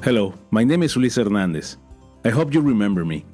Hello, my name is Luis Hernandez. I hope you remember me.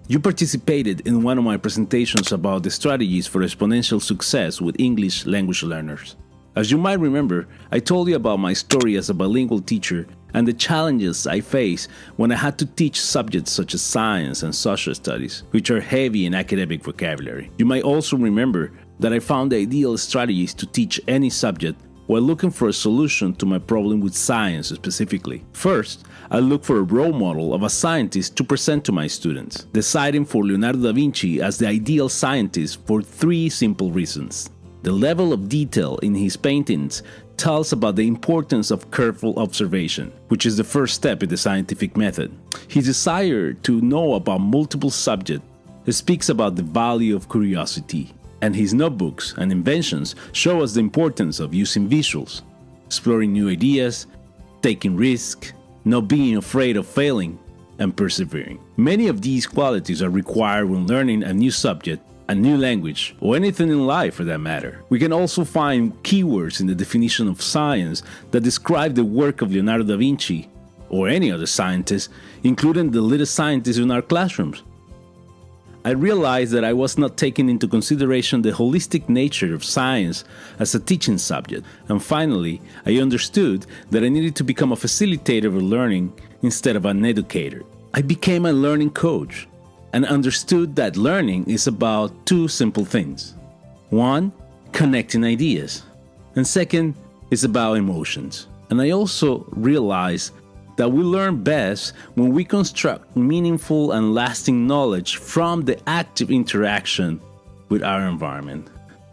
You participated in one of my presentations about the strategies for exponential success with English language learners. As you might remember, I told you about my story as a bilingual teacher and the challenges I faced when I had to teach subjects such as science and social studies, which are heavy in academic vocabulary. You might also remember that I found the ideal strategies to teach any subject while looking for a solution to my problem with science specifically. First, I looked for a role model of a scientist to present to my students, deciding for Leonardo Da Vinci as the ideal scientist for three simple reasons. The level of detail in his paintings tells about the importance of careful observation, which is the first step in the scientific method. His desire to know about multiple subjects speaks about the value of curiosity, and his notebooks and inventions show us the importance of using visuals, exploring new ideas, taking risks, not being afraid of failing, and persevering. Many of these qualities are required when learning a new subject, a new language, or anything in life for that matter. We can also find keywords in the definition of science that describe the work of Leonardo da Vinci or any other scientist, including the little scientists in our classrooms. I realized that I was not taking into consideration the holistic nature of science as a teaching subject, and finally, I understood that I needed to become a facilitator of learning instead of an educator. I became a learning coach and understood that learning is about two simple things. One, connecting ideas, and second, is about emotions. And I also realized that we learn best when we construct meaningful and lasting knowledge from the active interaction with our environment.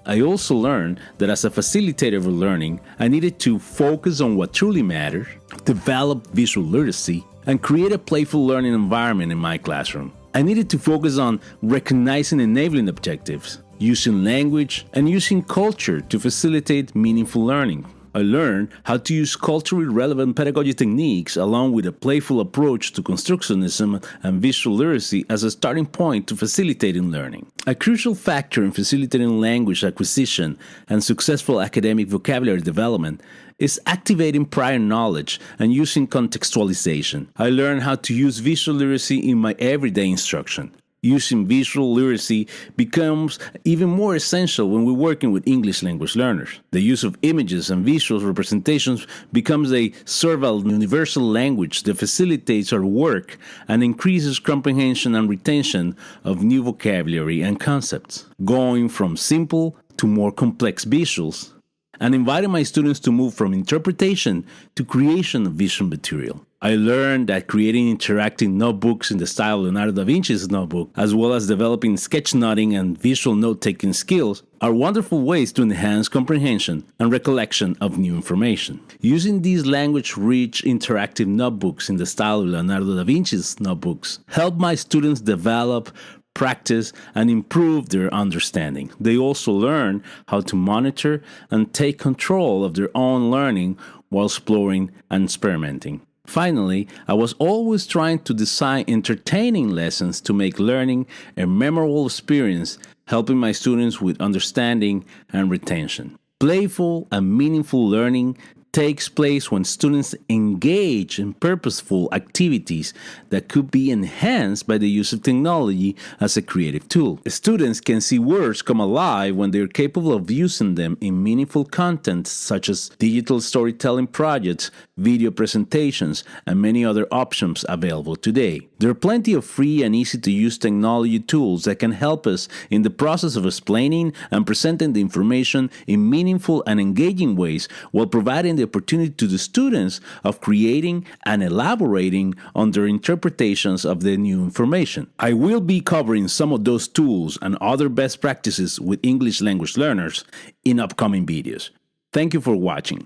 I also learned that as a facilitator of learning, I needed to focus on what truly matters, develop visual literacy, and create a playful learning environment in my classroom. I needed to focus on recognizing enabling objectives, using language, and using culture to facilitate meaningful learning. I learned how to use culturally relevant pedagogy techniques along with a playful approach to constructionism and visual literacy as a starting point to facilitating learning. A crucial factor in facilitating language acquisition and successful academic vocabulary development is activating prior knowledge and using contextualization. I learned how to use visual literacy in my everyday instruction. Using visual literacy becomes even more essential when we're working with English language learners. The use of images and visual representations becomes a serval universal language that facilitates our work and increases comprehension and retention of new vocabulary and concepts, going from simple to more complex visuals, and inviting my students to move from interpretation to creation of visual material. I learned that creating interactive notebooks in the style of Leonardo da Vinci's notebook, as well as developing sketchnoting and visual note-taking skills, are wonderful ways to enhance comprehension and recollection of new information. Using these language-rich interactive notebooks in the style of Leonardo da Vinci's notebooks helped my students develop, practice, and improve their understanding. They also learn how to monitor and take control of their own learning while exploring and experimenting. Finally, I was always trying to design entertaining lessons to make learning a memorable experience, helping my students with understanding and retention. Playful and meaningful learning takes place when students engage in purposeful activities that could be enhanced by the use of technology as a creative tool. Students can see words come alive when they are capable of using them in meaningful content such as digital storytelling projects, video presentations, and many other options available today. There are plenty of free and easy-to-use technology tools that can help us in the process of explaining and presenting the information in meaningful and engaging ways while providing the opportunity to the students of creating and elaborating on their interpretations of the new information. I will be covering some of those tools and other best practices with English language learners in upcoming videos. Thank you for watching.